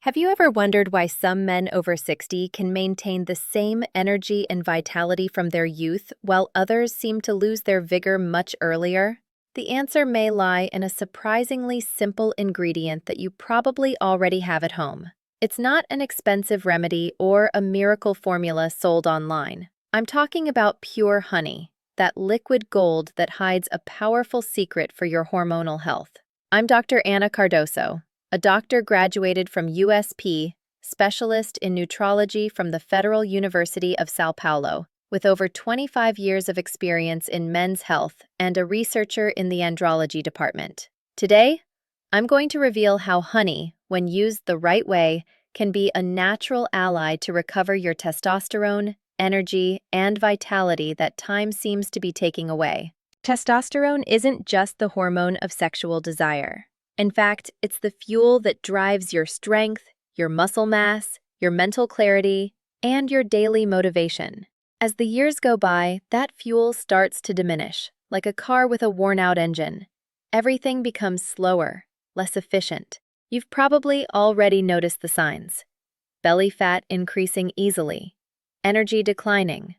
Have you ever wondered why some men over 60 can maintain the same energy and vitality from their youth while others seem to lose their vigor much earlier? The answer may lie in a surprisingly simple ingredient that you probably already have at home. It's not an expensive remedy or a miracle formula sold online. I'm talking about pure honey, that liquid gold that hides a powerful secret for your hormonal health. I'm Dr. Anna Cardoso, a doctor graduated from USP, specialist in nutrology from the Federal University of Sao Paulo, with over 25 years of experience in men's health and a researcher in the andrology department. Today, I'm going to reveal how honey, when used the right way, can be a natural ally to recover your testosterone, energy, and vitality that time seems to be taking away. Testosterone isn't just the hormone of sexual desire. In fact, it's the fuel that drives your strength, your muscle mass, your mental clarity, and your daily motivation. As the years go by, that fuel starts to diminish, like a car with a worn-out engine. Everything becomes slower, less efficient. You've probably already noticed the signs. Belly fat increasing easily, energy declining,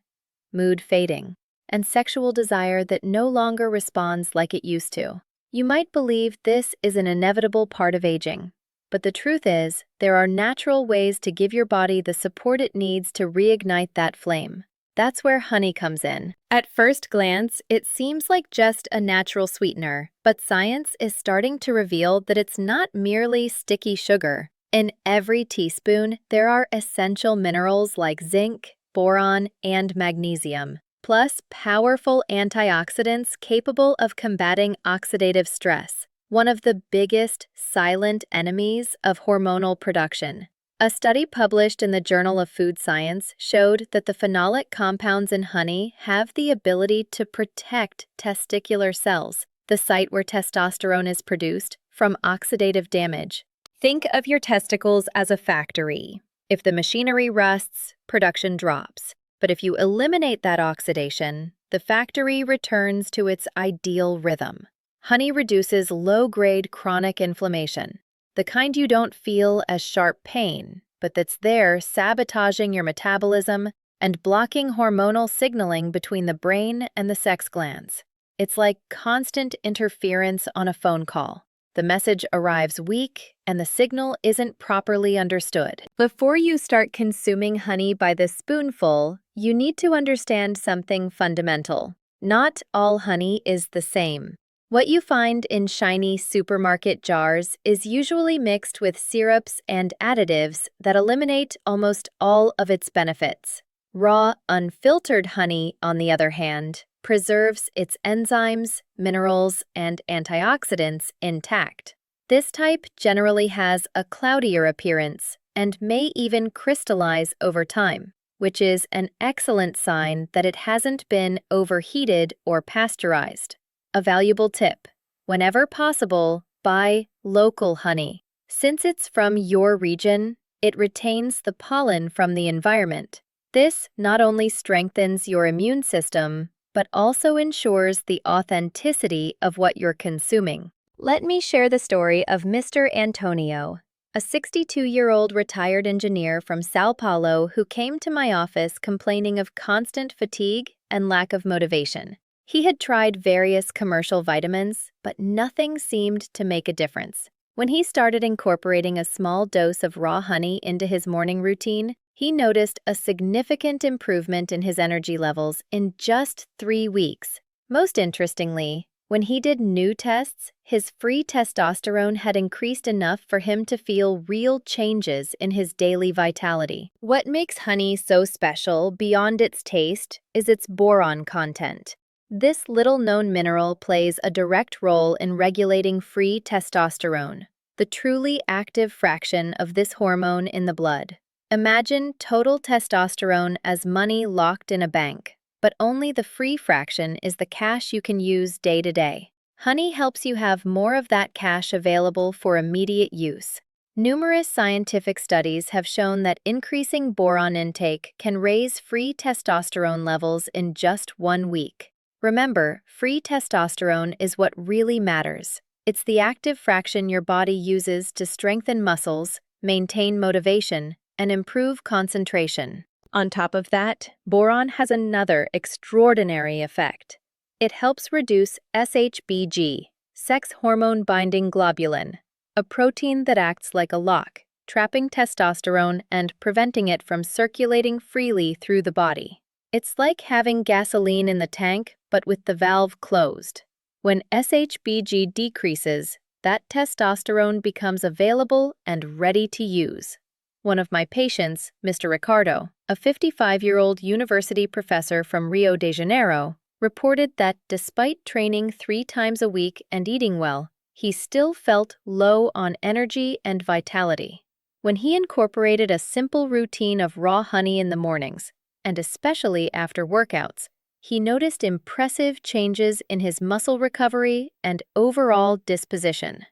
mood fading, and sexual desire that no longer responds like it used to. You might believe this is an inevitable part of aging, but the truth is, there are natural ways to give your body the support it needs to reignite that flame. That's where honey comes in. At first glance, it seems like just a natural sweetener, but science is starting to reveal that it's not merely sticky sugar. In every teaspoon, there are essential minerals like zinc, boron, and magnesium, plus powerful antioxidants capable of combating oxidative stress, one of the biggest silent enemies of hormonal production. A study published in the Journal of Food Science showed that the phenolic compounds in honey have the ability to protect testicular cells, the site where testosterone is produced, from oxidative damage. Think of your testicles as a factory. If the machinery rusts, production drops. But if you eliminate that oxidation, the factory returns to its ideal rhythm. Honey reduces low-grade chronic inflammation, the kind you don't feel as sharp pain, but that's there sabotaging your metabolism and blocking hormonal signaling between the brain and the sex glands. It's like constant interference on a phone call. The message arrives weak, and the signal isn't properly understood. Before you start consuming honey by the spoonful, you need to understand something fundamental. Not all honey is the same. What you find in shiny supermarket jars is usually mixed with syrups and additives that eliminate almost all of its benefits. Raw, unfiltered honey, on the other hand, preserves its enzymes, minerals, and antioxidants intact. This type generally has a cloudier appearance and may even crystallize over time, which is an excellent sign that it hasn't been overheated or pasteurized. A valuable tip: whenever possible, buy local honey. Since it's from your region, it retains the pollen from the environment. This not only strengthens your immune system, but also ensures the authenticity of what you're consuming. Let me share the story of Mr. Antonio, a 62-year-old retired engineer from Sao Paulo who came to my office complaining of constant fatigue and lack of motivation. He had tried various commercial vitamins, but nothing seemed to make a difference. When he started incorporating a small dose of raw honey into his morning routine, he noticed a significant improvement in his energy levels in just 3 weeks. Most interestingly, when he did new tests, his free testosterone had increased enough for him to feel real changes in his daily vitality. What makes honey so special beyond its taste is its boron content. This little-known mineral plays a direct role in regulating free testosterone, the truly active fraction of this hormone in the blood. Imagine total testosterone as money locked in a bank, but only the free fraction is the cash you can use day to day. Honey helps you have more of that cash available for immediate use. Numerous scientific studies have shown that increasing boron intake can raise free testosterone levels in just 1 week. Remember, free testosterone is what really matters. It's the active fraction your body uses to strengthen muscles, maintain motivation, and improve concentration. On top of that, boron has another extraordinary effect. It helps reduce SHBG, sex hormone-binding globulin, a protein that acts like a lock, trapping testosterone and preventing it from circulating freely through the body. It's like having gasoline in the tank, but with the valve closed. When SHBG decreases, that testosterone becomes available and ready to use. One of my patients, Mr. Ricardo, a 55-year-old university professor from Rio de Janeiro, reported that despite training 3 times a week and eating well, he still felt low on energy and vitality. When he incorporated a simple routine of raw honey in the mornings, and especially after workouts, he noticed impressive changes in his muscle recovery and overall disposition.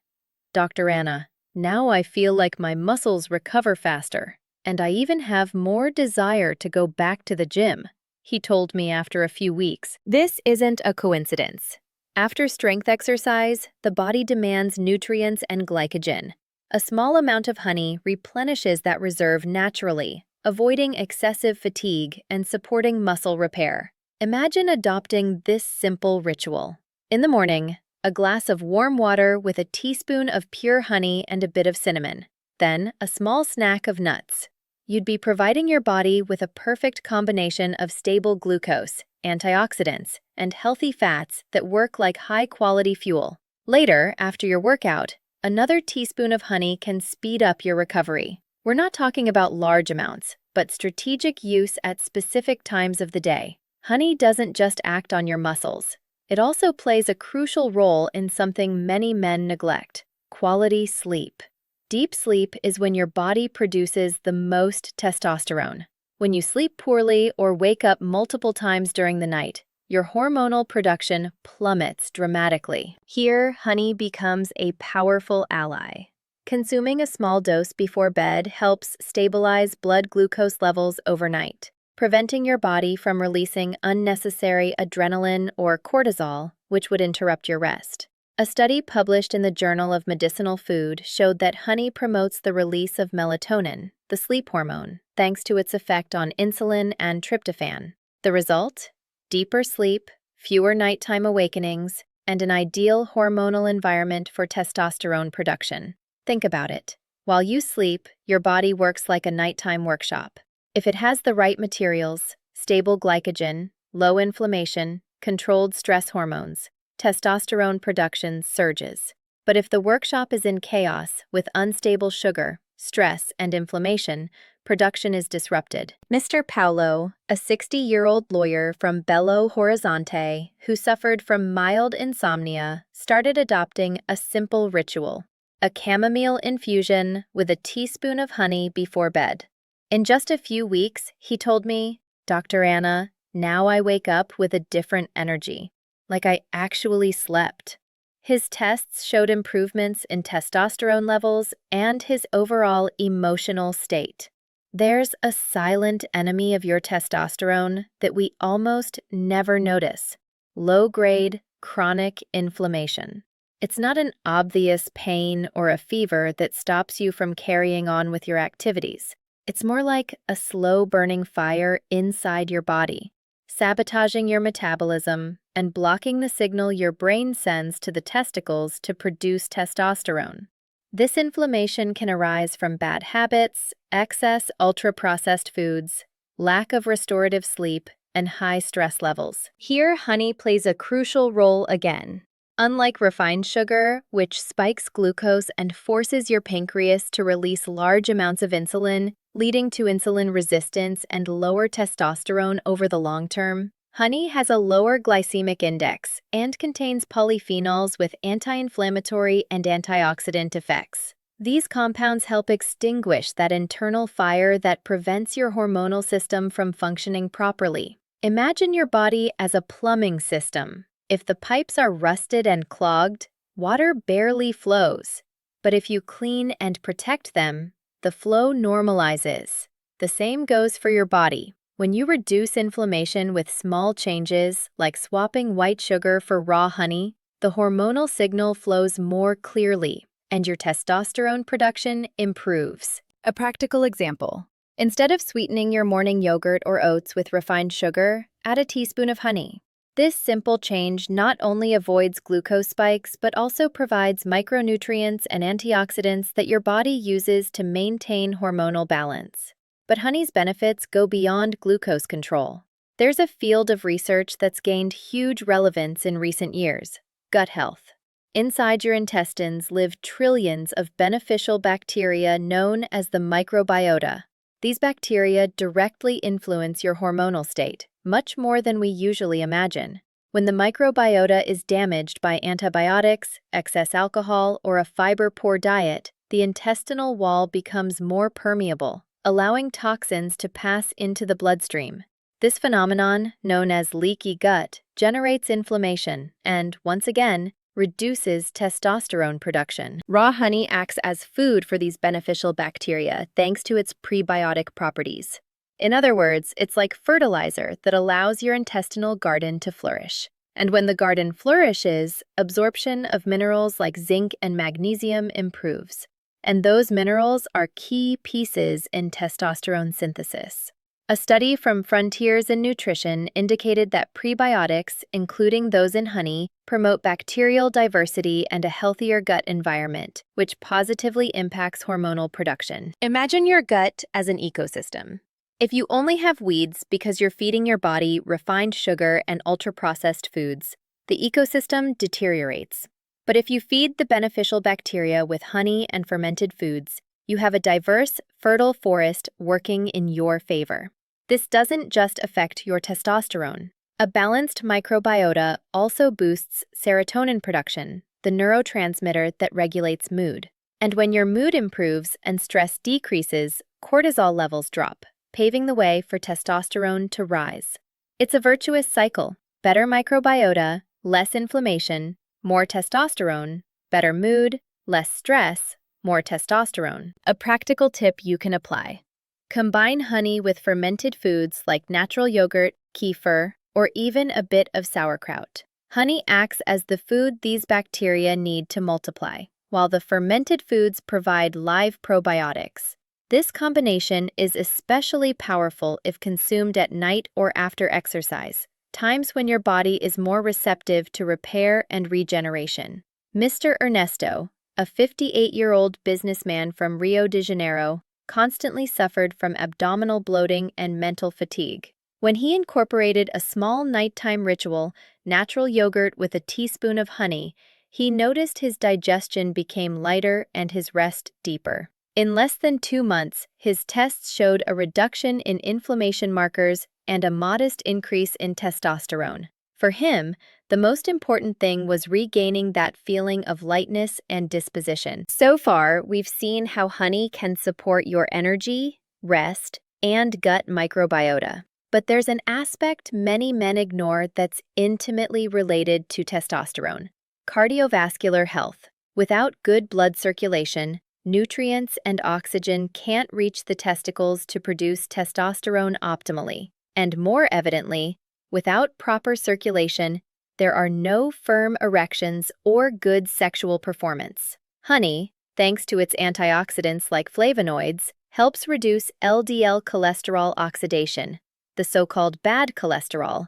Dr. Anna, now I feel like my muscles recover faster, and I even have more desire to go back to the gym, he told me after a few weeks. This isn't a coincidence. After strength exercise, the body demands nutrients and glycogen. A small amount of honey replenishes that reserve naturally, avoiding excessive fatigue and supporting muscle repair. Imagine adopting this simple ritual. In the morning, a glass of warm water with a teaspoon of pure honey and a bit of cinnamon. Then, a small snack of nuts. You'd be providing your body with a perfect combination of stable glucose, antioxidants, and healthy fats that work like high-quality fuel. Later, after your workout, another teaspoon of honey can speed up your recovery. We're not talking about large amounts, but strategic use at specific times of the day. Honey doesn't just act on your muscles. It also plays a crucial role in something many men neglect: quality sleep. Deep sleep is when your body produces the most testosterone. When you sleep poorly or wake up multiple times during the night, your hormonal production plummets dramatically. Here, honey becomes a powerful ally. Consuming a small dose before bed helps stabilize blood glucose levels overnight, preventing your body from releasing unnecessary adrenaline or cortisol, which would interrupt your rest. A study published in the Journal of Medicinal Food showed that honey promotes the release of melatonin, the sleep hormone, thanks to its effect on insulin and tryptophan. The result? Deeper sleep, fewer nighttime awakenings, and an ideal hormonal environment for testosterone production. Think about it. While you sleep, your body works like a nighttime workshop. If it has the right materials, stable glycogen, low inflammation, controlled stress hormones, testosterone production surges. But if the workshop is in chaos with unstable sugar, stress, and inflammation, production is disrupted. Mr. Paulo, a 60-year-old lawyer from Belo Horizonte who suffered from mild insomnia, started adopting a simple ritual: a chamomile infusion with a teaspoon of honey before bed. In just a few weeks, he told me, "Dr. Anna, now I wake up with a different energy, like I actually slept." His tests showed improvements in testosterone levels and his overall emotional state. There's a silent enemy of your testosterone that we almost never notice: low-grade, chronic inflammation. It's not an obvious pain or a fever that stops you from carrying on with your activities. It's more like a slow-burning fire inside your body, sabotaging your metabolism and blocking the signal your brain sends to the testicles to produce testosterone. This inflammation can arise from bad habits, excess ultra-processed foods, lack of restorative sleep, and high stress levels. Here, honey plays a crucial role again. Unlike refined sugar, which spikes glucose and forces your pancreas to release large amounts of insulin, leading to insulin resistance and lower testosterone over the long term, honey has a lower glycemic index and contains polyphenols with anti-inflammatory and antioxidant effects. These compounds help extinguish that internal fire that prevents your hormonal system from functioning properly. Imagine your body as a plumbing system. If the pipes are rusted and clogged, water barely flows. But if you clean and protect them, the flow normalizes. The same goes for your body. When you reduce inflammation with small changes, like swapping white sugar for raw honey, the hormonal signal flows more clearly, and your testosterone production improves. A practical example. Instead of sweetening your morning yogurt or oats with refined sugar, add a teaspoon of honey. This simple change not only avoids glucose spikes but also provides micronutrients and antioxidants that your body uses to maintain hormonal balance. But honey's benefits go beyond glucose control. There's a field of research that's gained huge relevance in recent years: gut health. Inside your intestines live trillions of beneficial bacteria known as the microbiota. These bacteria directly influence your hormonal state, much more than we usually imagine. When the microbiota is damaged by antibiotics, excess alcohol, or a fiber-poor diet, the intestinal wall becomes more permeable, allowing toxins to pass into the bloodstream. This phenomenon, known as leaky gut, generates inflammation and, once again, reduces testosterone production. Raw honey acts as food for these beneficial bacteria thanks to its prebiotic properties. In other words, it's like fertilizer that allows your intestinal garden to flourish. And when the garden flourishes, absorption of minerals like zinc and magnesium improves. And those minerals are key pieces in testosterone synthesis. A study from Frontiers in Nutrition indicated that prebiotics, including those in honey, promote bacterial diversity and a healthier gut environment, which positively impacts hormonal production. Imagine your gut as an ecosystem. If you only have weeds because you're feeding your body refined sugar and ultra-processed foods, the ecosystem deteriorates. But if you feed the beneficial bacteria with honey and fermented foods, you have a diverse, fertile forest working in your favor. This doesn't just affect your testosterone. A balanced microbiota also boosts serotonin production, the neurotransmitter that regulates mood. And when your mood improves and stress decreases, cortisol levels drop, paving the way for testosterone to rise. It's a virtuous cycle: better microbiota, less inflammation, more testosterone, better mood, less stress, more testosterone. A practical tip you can apply: combine honey with fermented foods like natural yogurt, kefir, or even a bit of sauerkraut. Honey acts as the food these bacteria need to multiply, while the fermented foods provide live probiotics. This combination is especially powerful if consumed at night or after exercise, times when your body is more receptive to repair and regeneration. Mr. Ernesto, a 58-year-old businessman from Rio de Janeiro, constantly suffered from abdominal bloating and mental fatigue. When he incorporated a small nighttime ritual, natural yogurt with a teaspoon of honey, he noticed his digestion became lighter and his rest deeper. In less than 2 months, his tests showed a reduction in inflammation markers and a modest increase in testosterone. For him, the most important thing was regaining that feeling of lightness and disposition. So far, we've seen how honey can support your energy, rest, and gut microbiota. But there's an aspect many men ignore that's intimately related to testosterone: cardiovascular health. Without good blood circulation, nutrients and oxygen can't reach the testicles to produce testosterone optimally. And more evidently, without proper circulation, there are no firm erections or good sexual performance. Honey, thanks to its antioxidants like flavonoids, helps reduce LDL cholesterol oxidation, the so-called bad cholesterol,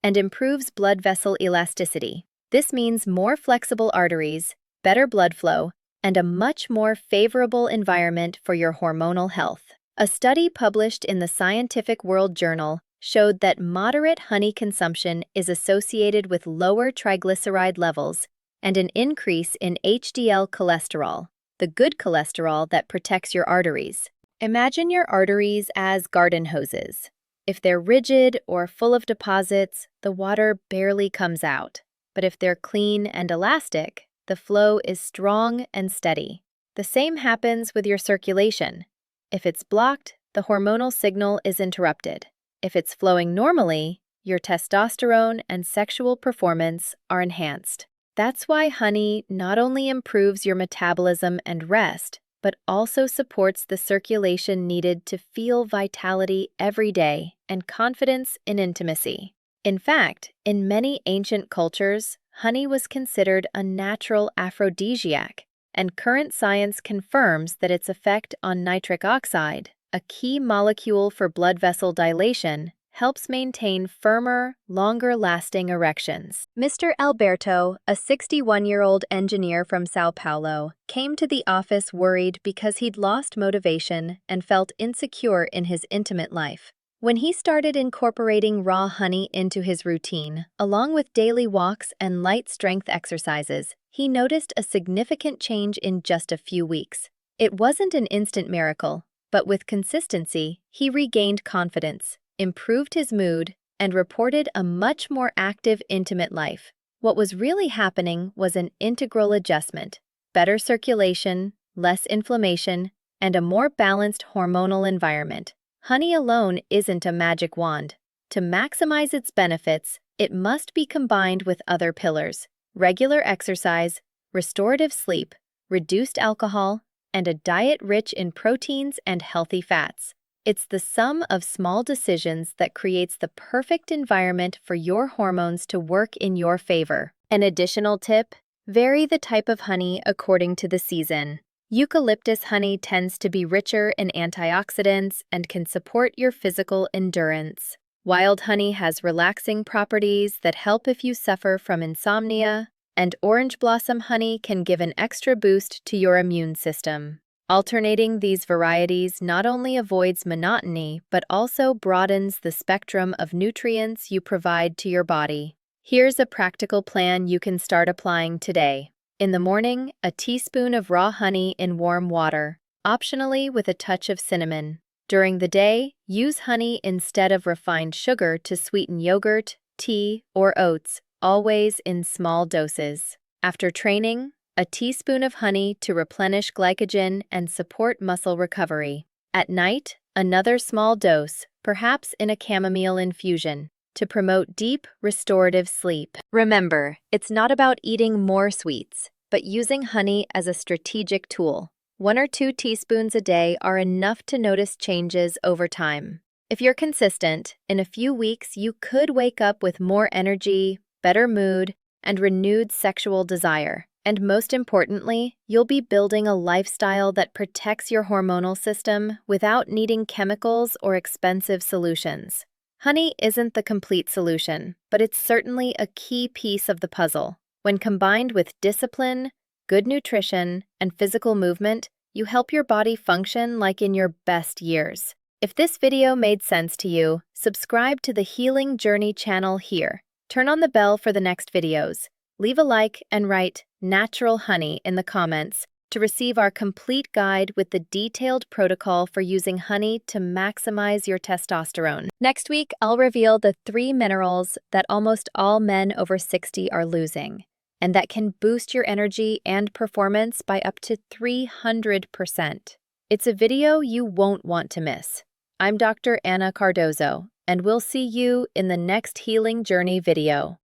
and improves blood vessel elasticity. This means more flexible arteries, better blood flow, and a much more favorable environment for your hormonal health. A study published in the Scientific World Journal showed that moderate honey consumption is associated with lower triglyceride levels and an increase in HDL cholesterol, the good cholesterol that protects your arteries. Imagine your arteries as garden hoses. If they're rigid or full of deposits, the water barely comes out. But if they're clean and elastic, the flow is strong and steady. The same happens with your circulation. If it's blocked, the hormonal signal is interrupted. If it's flowing normally, your testosterone and sexual performance are enhanced. That's why honey not only improves your metabolism and rest, but also supports the circulation needed to feel vitality every day and confidence in intimacy. In fact, in many ancient cultures, honey was considered a natural aphrodisiac, and current science confirms that its effect on nitric oxide, a key molecule for blood vessel dilation, helps maintain firmer, longer-lasting erections. Mr. Alberto, a 61-year-old engineer from Sao Paulo, came to the office worried because he'd lost motivation and felt insecure in his intimate life. When he started incorporating raw honey into his routine, along with daily walks and light strength exercises, he noticed a significant change in just a few weeks. It wasn't an instant miracle, but with consistency, he regained confidence, improved his mood, and reported a much more active, intimate life. What was really happening was an integral adjustment: better circulation, less inflammation, and a more balanced hormonal environment. Honey alone isn't a magic wand. To maximize its benefits, it must be combined with other pillars: regular exercise, restorative sleep, reduced alcohol, and a diet rich in proteins and healthy fats. It's the sum of small decisions that creates the perfect environment for your hormones to work in your favor. An additional tip: vary the type of honey according to the season. Eucalyptus honey tends to be richer in antioxidants and can support your physical endurance. Wild honey has relaxing properties that help if you suffer from insomnia, and orange blossom honey can give an extra boost to your immune system. Alternating these varieties not only avoids monotony but also broadens the spectrum of nutrients you provide to your body. Here's a practical plan you can start applying today. In the morning, a teaspoon of raw honey in warm water, optionally with a touch of cinnamon. During the day, use honey instead of refined sugar to sweeten yogurt, tea, or oats, always in small doses. After training, a teaspoon of honey to replenish glycogen and support muscle recovery. At night, another small dose, perhaps in a chamomile infusion, to promote deep, restorative sleep. Remember, it's not about eating more sweets, but using honey as a strategic tool. 1 or 2 teaspoons a day are enough to notice changes over time. If you're consistent, in a few weeks you could wake up with more energy, better mood, and renewed sexual desire. And most importantly, you'll be building a lifestyle that protects your hormonal system without needing chemicals or expensive solutions. Honey isn't the complete solution, but it's certainly a key piece of the puzzle. When combined with discipline, good nutrition, and physical movement, you help your body function like in your best years. If this video made sense to you, subscribe to the Healing Journey channel here. Turn on the bell for the next videos. Leave a like and write "natural honey" in the comments to receive our complete guide with the detailed protocol for using honey to maximize your testosterone. Next week, I'll reveal the 3 minerals that almost all men over 60 are losing, and that can boost your energy and performance by up to 300%. It's a video you won't want to miss. I'm Dr. Anna Cardozo, and we'll see you in the next Healing Journey video.